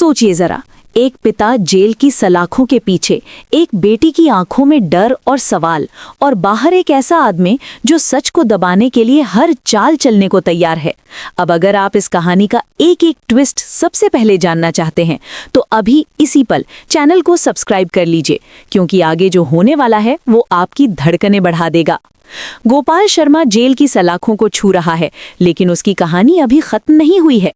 सोचिए जरा, एक पिता जेल की सलाखों के पीछे, एक बेटी की आंखों में डर और सवाल, और बाहर एक ऐसा आदमी जो सच को दबाने के लिए हर चाल चलने को तैयार है। अब अगर आप इस कहानी का एक एक ट्विस्ट सबसे पहले जानना चाहते हैं तो अभी इसी पल चैनल को सब्सक्राइब कर लीजिए, क्योंकि आगे जो होने वाला है वो आपकी धड़कनें बढ़ा देगा। गोपाल शर्मा जेल की सलाखों को छू रहा है, लेकिन उसकी कहानी अभी खत्म नहीं हुई है।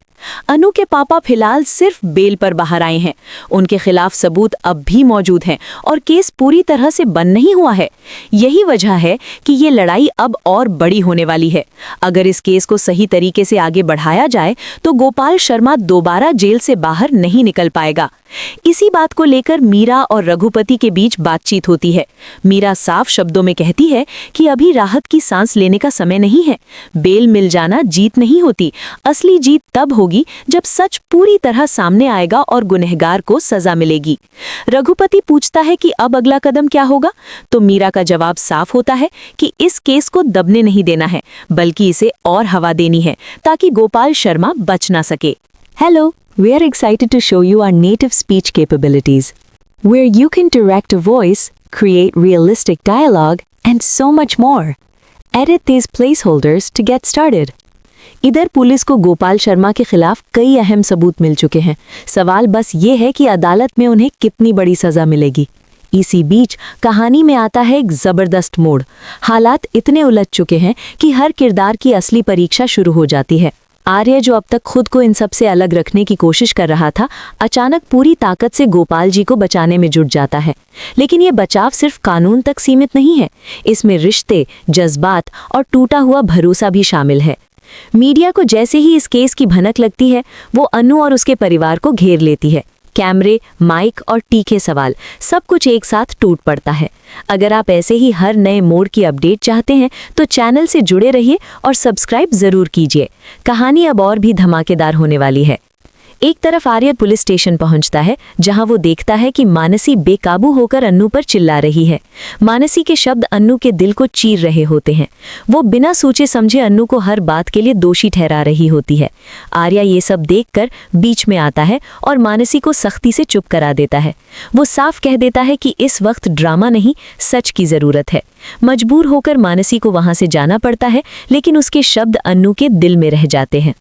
अनु के पापा फिलहाल सिर्फ बेल पर बाहर आए हैं। उनके खिलाफ सबूत अब भी मौजूद हैं और केस पूरी तरह से बंद नहीं हुआ है। यही वजह है कि ये लड़ाई अब और बड़ी होने वाली है। अगर इस केस को सही तरीके से आगे बढ़ाया जाए तो गोपाल शर्मा दोबारा जेल से बाहर नहीं निकल पाएगा। इसी बात को लेकर मीरा और रघुपति के बीच बातचीत होती है। मीरा साफ शब्दों में कहती है कि अभी राहत की सांस लेने का समय नहीं है। बेल मिल जाना जीत नहीं होती, असली जीत तब होगी जब सच पूरी तरह सामने आएगा और गुनहगार को सजा मिलेगी। रघुपति पूछता है कि अब अगला कदम क्या होगा, तो मीरा का जवाब साफ होता है कि इस केस को दबने नहीं देना है, बल्कि इसे और हवा देनी है ताकि गोपाल शर्मा बच ना सके। Hello, we are excited to show you our native speech capabilities, where you can direct a voice, create realistic dialogue, and so much more. Edit these placeholders to get started. इधर पुलिस को गोपाल शर्मा के खिलाफ कई अहम सबूत मिल चुके हैं। सवाल बस ये है कि अदालत में उन्हें कितनी बड़ी सजा मिलेगी। इसी बीच कहानी में आता है एक जबरदस्त मोड़। हालात इतने उलझ चुके हैं कि हर किरदार की असली परीक्षा शुरू हो जाती है। आर्य, जो अब तक खुद को इन सब से अलग रखने की कोशिश कर रहा था, अचानक पूरी ताकत से गोपाल जी को बचाने में जुट जाता है। लेकिन ये बचाव सिर्फ कानून तक सीमित नहीं है, इसमें रिश्ते, जज्बात और टूटा हुआ भरोसा भी शामिल है। मीडिया को जैसे ही इस केस की भनक लगती है, वो अनु और उसके परिवार को घेर लेती है। कैमरे, माइक और तीखे सवाल, सब कुछ एक साथ टूट पड़ता है। अगर आप ऐसे ही हर नए मोड़ की अपडेट चाहते हैं तो चैनल से जुड़े रहिए और सब्सक्राइब जरूर कीजिए। कहानी अब और भी धमाकेदार होने वाली है। एक तरफ आर्य पुलिस स्टेशन पहुंचता है, जहां वो देखता है कि मानसी बेकाबू होकर अन्नू पर चिल्ला रही है। मानसी के शब्द अन्नू के दिल को चीर रहे होते हैं। वो बिना सोचे समझे अन्नू को हर बात के लिए दोषी ठहरा रही होती है। आर्य ये सब देखकर बीच में आता है और मानसी को सख्ती से चुप करा देता है। वो साफ कह देता है कि इस वक्त ड्रामा नहीं, सच की जरूरत है। मजबूर होकर मानसी को वहां से जाना पड़ता है, लेकिन उसके शब्द अन्नू के दिल में रह जाते हैं।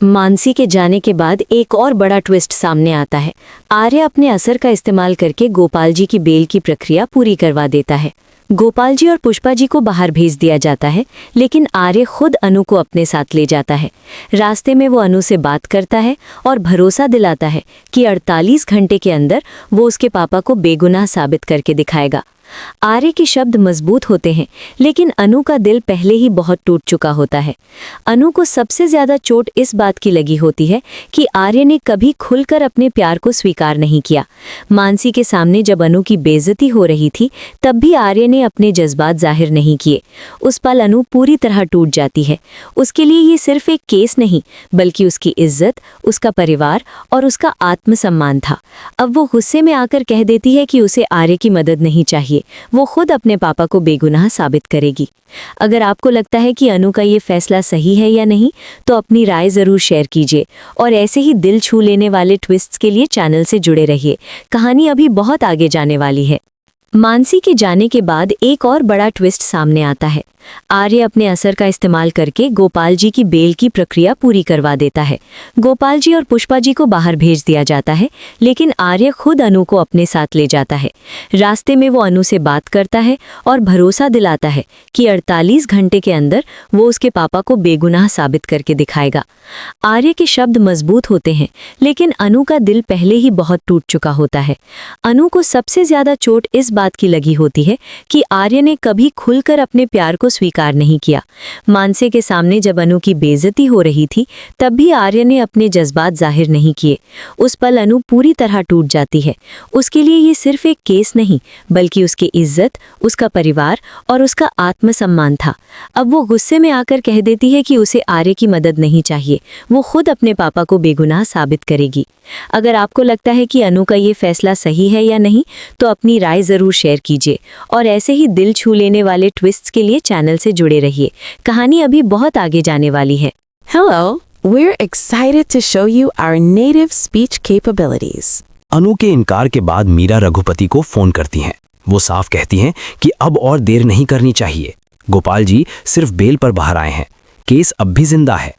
मानसी के जाने के बाद एक और बड़ा ट्विस्ट सामने आता है। आर्य अपने असर का इस्तेमाल करके गोपाल जी की बेल की प्रक्रिया पूरी करवा देता है। गोपाल जी और पुष्पा जी को बाहर भेज दिया जाता है, लेकिन आर्य खुद अनु को अपने साथ ले जाता है। रास्ते में वो अनु से बात करता है और भरोसा दिलाता है कि 48 घंटे के अंदर वो उसके पापा को बेगुनाह साबित करके दिखाएगा। आर्य के शब्द मजबूत होते हैं, लेकिन अनु का दिल पहले ही बहुत टूट चुका होता है। अनु को सबसे ज्यादा चोट इस बात की लगी होती है कि आर्य ने कभी खुलकर अपने प्यार को स्वीकार नहीं किया। मानसी के सामने जब अनु की बेइज्जती हो रही थी, तब भी आर्य ने अपने जज्बात जाहिर नहीं किए। उस पल अनु पूरी तरह टूट जाती है। उसके लिए ये सिर्फ एक केस नहीं, बल्कि उसकी इज्जत, उसका परिवार और उसका आत्मसम्मान था। अब वो गुस्से में आकर कह देती है कि उसे आर्य की मदद नहीं चाहिए, वो खुद अपने पापा को बेगुनाह साबित करेगी। अगर आपको लगता है कि अनु का ये फैसला सही है या नहीं, तो अपनी राय जरूर शेयर कीजिए और ऐसे ही दिल छू लेने वाले ट्विस्ट्स के लिए चैनल से जुड़े रहिए। कहानी अभी बहुत आगे जाने वाली है। मानसी के जाने के बाद एक और बड़ा ट्विस्ट सामने आता है। आर्य अपने असर का इस्तेमाल करके गोपाल जी की बेल की प्रक्रिया पूरी करवा देता है। गोपाल जी और पुष्पा जी को बाहर भेज दिया जाता है, लेकिन आर्य खुद अनु को अपने साथ ले जाता है। रास्ते में वो अनु से बात करता है और भरोसा दिलाता है कि 48 घंटे के अंदर वो उसके पापा को बेगुनाह साबित करके दिखाएगा। आर्य के शब्द मजबूत होते हैं, लेकिन अनु का दिल पहले ही बहुत टूट चुका होता है। अनु को सबसे ज्यादा चोट इस बात की लगी होती है कि आर्य ने कभी खुलकर अपने प्यार को स्वीकार नहीं किया। मानसी के सामने जब अनु की बेइज्जती हो रही थी, तब भी आर्य ने अपने जज्बात जाहिर नहीं किए। उस पल अनु पूरी तरह टूट जाती है। उसके लिए ये सिर्फ एक केस नहीं, बल्कि उसकी इज्जत, उसका परिवार और उसका आत्मसम्मान था। अब वो गुस्से में आकर कह देती है कि उसे आर्य की मदद नहीं चाहिए, वो खुद अपने पापा को बेगुनाह साबित करेगी। अगर आपको लगता है कि अनु का ये फैसला सही है या नहीं, तो अपनी राय जरूर शेयर कीजिए और ऐसे ही दिल छू लेने वाले ट्विस्ट्स के लिए चैनल से जुड़े रहिए। कहानी अभी बहुत आगे जाने वाली है। Hello, We're excited to show you our native speech capabilities. अनु के इनकार के बाद मीरा रघुपति को फोन करती हैं। वो साफ कहती हैं कि अब और देर नहीं करनी चाहिए। गोपाल जी सिर्फ बेल पर बाहर आए हैं, केस अब भी जिंदा है।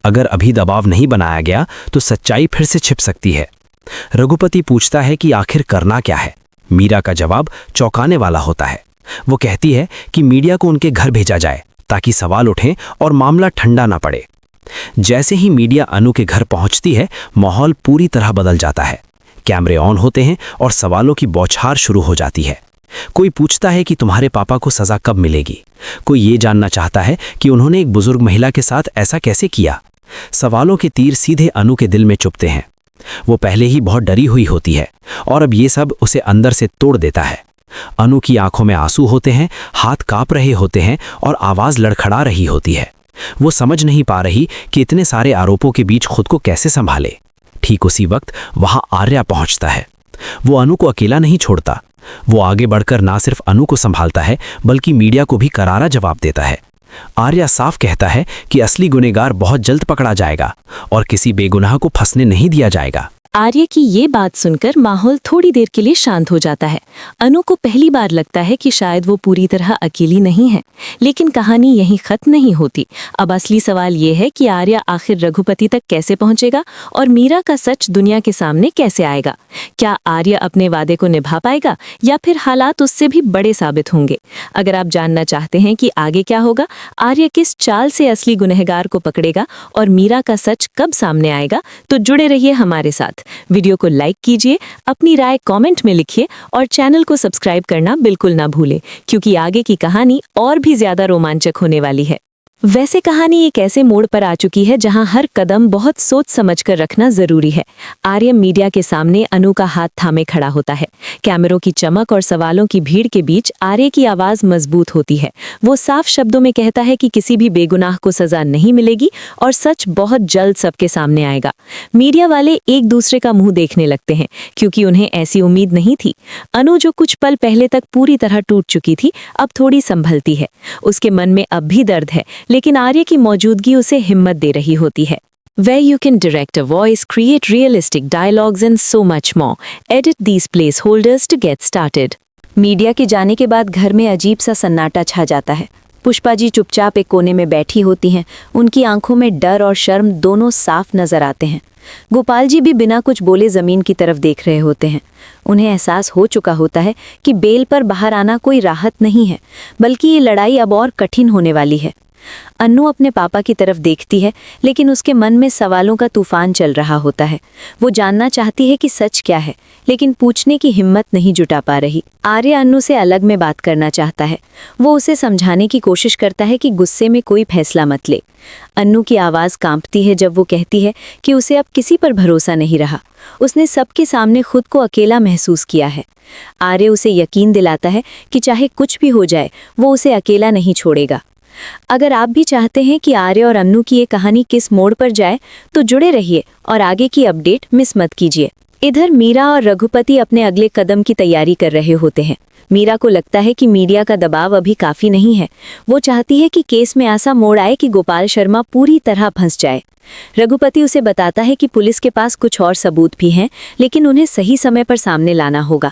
अगर अभी दबाव नहीं बनाया गया तो सच्चाई फिर से छिप सकती है। रघुपति पूछता है कि आखिर करना क्या है। मीरा का जवाब चौंकाने वाला होता है। वो कहती है कि मीडिया को उनके घर भेजा जाए ताकि सवाल उठें और मामला ठंडा ना पड़े। जैसे ही मीडिया अनु के घर पहुंचती है, माहौल पूरी तरह बदल जाता है। कैमरे ऑन होते हैं और सवालों की बौछार शुरू हो जाती है। कोई पूछता है कि तुम्हारे पापा को सजा कब मिलेगी। कोई ये जानना चाहता है कि उन्होंने एक बुजुर्ग महिला के साथ ऐसा कैसे किया। सवालों के तीर सीधे अनु के दिल में चुभते हैं। वो पहले ही बहुत डरी हुई होती है और अब ये सब उसे अंदर से तोड़ देता है। अनु की आंखों में आंसू होते हैं, हाथ कांप रहे होते हैं और आवाज लड़खड़ा रही होती है। वो समझ नहीं पा रही कि इतने सारे आरोपों के बीच खुद को कैसे संभाले। ठीक उसी वक्त वहां आर्या पहुंचता है। वो अनु को अकेला नहीं छोड़ता। वो आगे बढ़कर ना सिर्फ अनु को संभालता है बल्कि मीडिया को भी करारा जवाब देता है। आर्या साफ कहता है कि असली गुनहगार बहुत जल्द पकड़ा जाएगा और किसी बेगुनाह को फंसने नहीं दिया जाएगा। आर्य की ये बात सुनकर माहौल थोड़ी देर के लिए शांत हो जाता है। अनु को पहली बार लगता है कि शायद वो पूरी तरह अकेली नहीं है, लेकिन कहानी यहीं खत्म नहीं होती। अब असली सवाल ये है कि आर्य आखिर रघुपति तक कैसे पहुंचेगा और मीरा का सच दुनिया के सामने कैसे आएगा। क्या आर्य अपने वादे को निभा पाएगा या फिर हालात उससे भी बड़े साबित होंगे। अगर आप जानना चाहते हैं कि आगे क्या होगा, आर्य किस चाल से असली गुनहगार को पकड़ेगा और मीरा का सच कब सामने आएगा, तो जुड़े रहिए हमारे साथ। वीडियो को लाइक कीजिए, अपनी राय कमेंट में लिखिए और चैनल को सब्सक्राइब करना बिल्कुल ना भूलें, क्योंकि आगे की कहानी और भी ज्यादा रोमांचक होने वाली है। वैसे कहानी एक ऐसे मोड़ पर आ चुकी है जहां हर कदम बहुत सोच समझकर रखना जरूरी है। आर्य मीडिया के सामने अनु का हाथ थामे खड़ा होता है। कैमरों की चमक और सवालों की भीड़ के बीच आर्य की आवाज मजबूत होती है। वो साफ शब्दों में कहता है कि किसी भी बेगुनाह को सजा नहीं मिलेगी और सच बहुत जल्द सबके सामने आएगा। मीडिया वाले एक दूसरे का मुंह देखने लगते हैं, क्योंकि उन्हें ऐसी उम्मीद नहीं थी। अनु जो कुछ पल पहले तक पूरी तरह टूट चुकी थी, अब थोड़ी संभलती है। उसके मन में अब भी दर्द है, लेकिन आर्य की मौजूदगी उसे हिम्मत दे रही होती है। Where you can direct a voice, create realistic dialogues and so much more. Edit these placeholders to get started. Media के जाने के बाद घर में अजीब सा सन्नाटा छा जाता है। पुष्पा जी चुपचाप एक कोने में बैठी होती हैं। उनकी आंखों में डर और शर्म दोनों साफ नजर आते हैं। गोपाल जी भी बिना कुछ बोले जमीन की तरफ देख रहे होते हैं। उन्हें एहसास हो चुका होता है कि बेल पर बाहर आना कोई राहत नहीं है, बल्कि ये लड़ाई अब और कठिन होने वाली है। अन्नू अपने पापा की तरफ देखती है, लेकिन उसके मन में सवालों का तूफान चल रहा होता है। वो जानना चाहती है कि सच क्या है, लेकिन पूछने की हिम्मत नहीं जुटा पा रही। आर्य अन्नू से अलग में बात करना चाहता है। वो उसे समझाने की कोशिश करता है कि गुस्से में कोई फैसला मत ले। अन्नू की आवाज़ कांपती है जब वो कहती है कि उसे अब किसी पर भरोसा नहीं रहा। उसने सबके सामने खुद को अकेला महसूस किया है। आर्य उसे यकीन दिलाता है कि चाहे कुछ भी हो जाए, वो उसे अकेला नहीं छोड़ेगा। अगर आप भी चाहते हैं कि आर्य और अन्नू की ये कहानी किस मोड़ पर जाए, तो जुड़े रहिए और आगे की अपडेट मिस मत कीजिए। इधर मीरा और रघुपति अपने अगले कदम की तैयारी कर रहे होते हैं। मीरा को लगता है कि मीडिया का दबाव अभी काफी नहीं है। वो चाहती है कि केस में ऐसा मोड़ आए कि गोपाल शर्मा पूरी तरह फंस जाए। रघुपति उसे बताता है कि पुलिस के पास कुछ और सबूत भी हैं, लेकिन उन्हें सही समय पर सामने लाना होगा।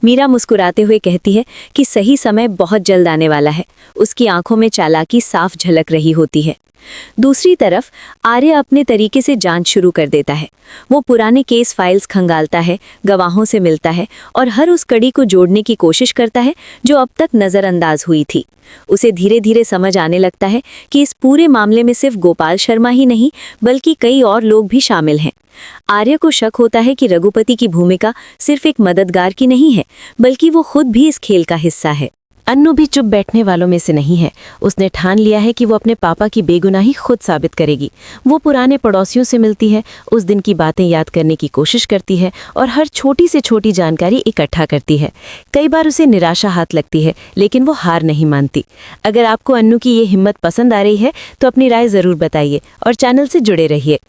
मीरा मुस्कुराते हुए कहती है कि सही समय बहुत जल्द आने वाला है। उसकी आंखों में चालाकी साफ झलक रही होती है। दूसरी तरफ आर्य अपने तरीके से जांच शुरू कर देता है। वो पुराने केस फाइल्स खंगालता है, गवाहों से मिलता है और हर उस कड़ी को जोड़ने की कोशिश करता है जो अब तक नज़रअंदाज हुई थी। उसे धीरे धीरे समझ आने लगता है कि इस पूरे मामले में सिर्फ गोपाल शर्मा ही नहीं, बल्कि कई और लोग भी शामिल हैं। आर्य को शक होता है कि रघुपति की भूमिका सिर्फ एक मददगार की नहीं है, बल्कि वो खुद भी इस खेल का हिस्सा है। अन्नू भी चुप बैठने वालों में से नहीं है। उसने ठान लिया है कि वो अपने पापा की बेगुनाही खुद साबित करेगी। वो पुराने पड़ोसियों से मिलती है, उस दिन की बातें याद करने की कोशिश करती है और हर छोटी से छोटी जानकारी इकट्ठा करती है। कई बार उसे निराशा हाथ लगती है, लेकिन वो हार नहीं मानती। अगर आपको अन्नू की ये हिम्मत पसंद आ रही है तो अपनी राय ज़रूर बताइए और चैनल से जुड़े रहिए।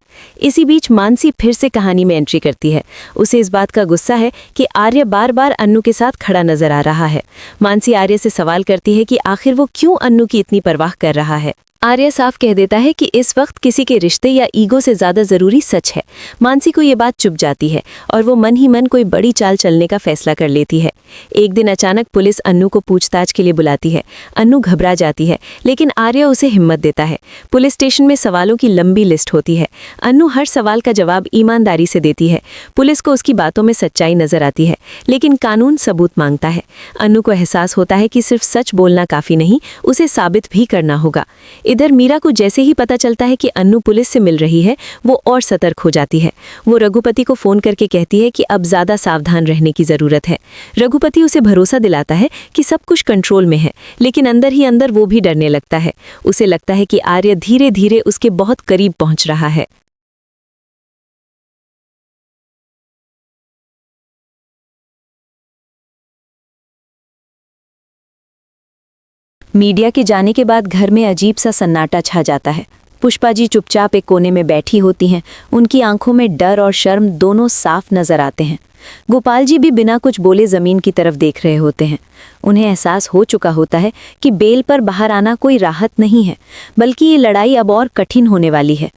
इसी बीच मानसी फिर से कहानी में एंट्री करती है। उसे इस बात का गुस्सा है कि आर्य बार बार अन्नू के साथ खड़ा नजर आ रहा है। मानसी आर्य से सवाल करती है कि आखिर वो क्यों अन्नू की इतनी परवाह कर रहा है। आर्य साफ कह देता है कि इस वक्त किसी के रिश्ते या ईगो से ज्यादा जरूरी सच है। मानसी को ये बात चुभ जाती है और वो मन ही मन कोई बड़ी चाल चलने का फैसला कर लेती है। एक दिन अचानक पुलिस अन्नू को पूछताछ के लिए बुलाती है। अन्नू घबरा जाती है, लेकिन आर्य उसे हिम्मत देता है। पुलिस स्टेशन में सवालों की लंबी लिस्ट होती है। अन्नू हर सवाल का जवाब ईमानदारी से देती है। पुलिस को उसकी बातों में सच्चाई नजर आती है, लेकिन कानून सबूत मांगता है। अन्नू को एहसास होता है कि सिर्फ सच बोलना काफी नहीं, उसे साबित भी करना होगा। इधर मीरा को जैसे ही पता चलता है कि अन्नू पुलिस से मिल रही है, वो और सतर्क हो जाती है। वो रघुपति को फोन करके कहती है कि अब ज्यादा सावधान रहने की जरूरत है। रघुपति उसे भरोसा दिलाता है कि सब कुछ कंट्रोल में है, लेकिन अंदर ही अंदर वो भी डरने लगता है। उसे लगता है कि आर्य धीरे धीरे उसके बहुत करीब पहुंच रहा है। मीडिया के जाने के बाद घर में अजीब सा सन्नाटा छा जाता है। पुष्पा जी चुपचाप एक कोने में बैठी होती हैं। उनकी आंखों में डर और शर्म दोनों साफ नजर आते हैं। गोपाल जी भी बिना कुछ बोले जमीन की तरफ देख रहे होते हैं। उन्हें एहसास हो चुका होता है कि बेल पर बाहर आना कोई राहत नहीं है, बल्कि ये लड़ाई अब और कठिन होने वाली है।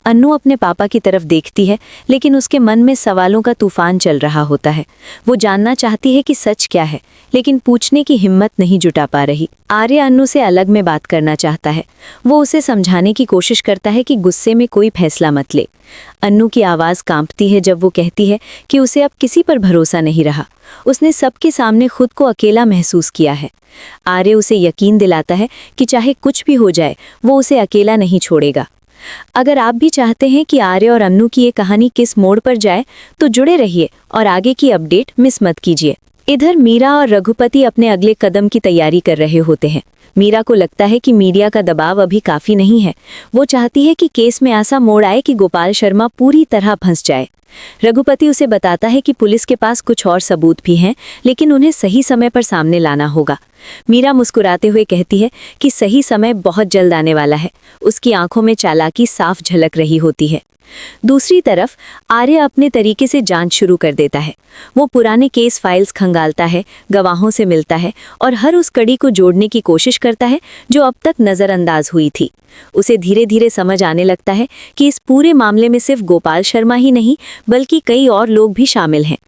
अन्नू अपने पापा की तरफ देखती है, लेकिन उसके मन में सवालों का तूफान चल रहा होता है। वो जानना चाहती है कि सच क्या है, लेकिन पूछने की हिम्मत नहीं जुटा पा रही। आर्य अन्नू से अलग में बात करना चाहता है। वो उसे समझाने की कोशिश करता है कि गुस्से में कोई फैसला मत ले। अन्नू की आवाज़ कांपती है जब वो कहती है कि उसे अब किसी पर भरोसा नहीं रहा। उसने सबके सामने खुद को अकेला महसूस किया है। आर्य उसे यकीन दिलाता है कि चाहे कुछ भी हो जाए, वो उसे अकेला नहीं छोड़ेगा। अगर आप भी चाहते हैं कि आर्य और अन्नू की ये कहानी किस मोड़ पर जाए, तो जुड़े रहिए और आगे की अपडेट मिस मत कीजिए। इधर मीरा और रघुपति अपने अगले कदम की तैयारी कर रहे होते हैं। मीरा को लगता है कि मीडिया का दबाव अभी काफी नहीं है। वो चाहती है कि केस में ऐसा मोड़ आए कि गोपाल शर्मा पूरी तरह फंस जाए। रघुपति उसे बताता है कि पुलिस के पास कुछ और सबूत भी हैं, लेकिन उन्हें सही समय पर सामने लाना होगा। मीरा मुस्कुराते हुए कहती है कि सही समय बहुत जल्द आने वाला है। उसकी आंखों में चालाकी साफ झलक रही होती है। दूसरी तरफ आर्य अपने तरीके से जांच शुरू कर देता है। वो पुराने केस फाइल्स खंगालता है, गवाहों से मिलता है और हर उस कड़ी को जोड़ने की कोशिश करता है जो अब तक नज़रअंदाज हुई थी। उसे धीरे धीरे समझ आने लगता है कि इस पूरे मामले में सिर्फ गोपाल शर्मा ही नहीं, बल्कि कई और लोग भी शामिल हैं।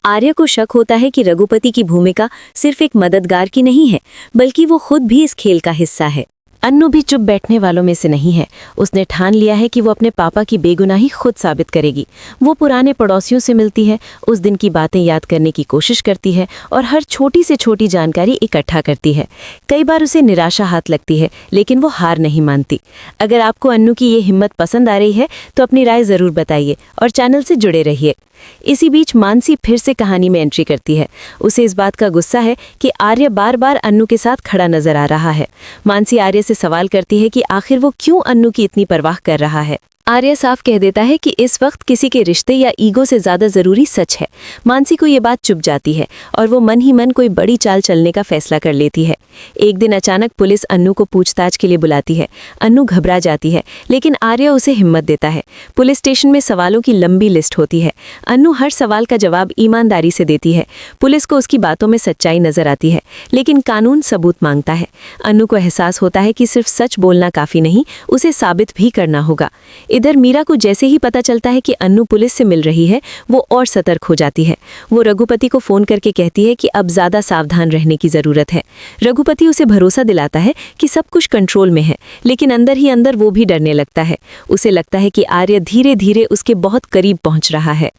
आर्य को शक होता है कि रघुपति की भूमिका सिर्फ एक मददगार की नहीं है, बल्कि वो खुद भी इस खेल का हिस्सा है। अन्नू भी चुप बैठने वालों में से नहीं है। उसने ठान लिया है कि वो अपने पापा की बेगुनाही खुद साबित करेगी। वो पुराने पड़ोसियों से मिलती है, उस दिन की बातें याद करने की कोशिश करती है और हर छोटी से छोटी जानकारी इकट्ठा करती है। कई बार उसे निराशा हाथ लगती है, लेकिन वो हार नहीं मानती। अगर आपको अन्नू की ये हिम्मत पसंद आ रही है तो अपनी राय ज़रूर बताइए और चैनल से जुड़े रहिए। इसी बीच मानसी फिर से कहानी में एंट्री करती है। उसे इस बात का गुस्सा है कि आर्य बार बार अन्नू के साथ खड़ा नजर आ रहा है। मानसी आर्य से सवाल करती है कि आखिर वो क्यों अन्नू की इतनी परवाह कर रहा है। आर्य साफ कह देता है कि इस वक्त किसी के रिश्ते या ईगो से ज्यादा जरूरी सच है। मानसी को ये बात चुभ जाती है और वो मन ही मन कोई बड़ी चाल चलने का फैसला कर लेती है। एक दिन अचानक पुलिस अन्नू को पूछताछ के लिए बुलाती है। अन्नू घबरा जाती है, लेकिन आर्य उसे हिम्मत देता है। पुलिस स्टेशन में सवालों की लंबी लिस्ट होती है। अन्नू हर सवाल का जवाब ईमानदारी से देती है। पुलिस को उसकी बातों में सच्चाई नजर आती है, लेकिन कानून सबूत मांगता है। अन्नू को एहसास होता है कि सिर्फ सच बोलना काफी नहीं, उसे साबित भी करना होगा। इधर मीरा को जैसे ही पता चलता है कि अन्नू पुलिस से मिल रही है, वो और सतर्क हो जाती है। वो रघुपति को फोन करके कहती है कि अब ज्यादा सावधान रहने की जरूरत है। रघुपति उसे भरोसा दिलाता है कि सब कुछ कंट्रोल में है, लेकिन अंदर ही अंदर वो भी डरने लगता है। उसे लगता है कि आर्य धीरे धीरे उसके बहुत करीब पहुंच रहा है।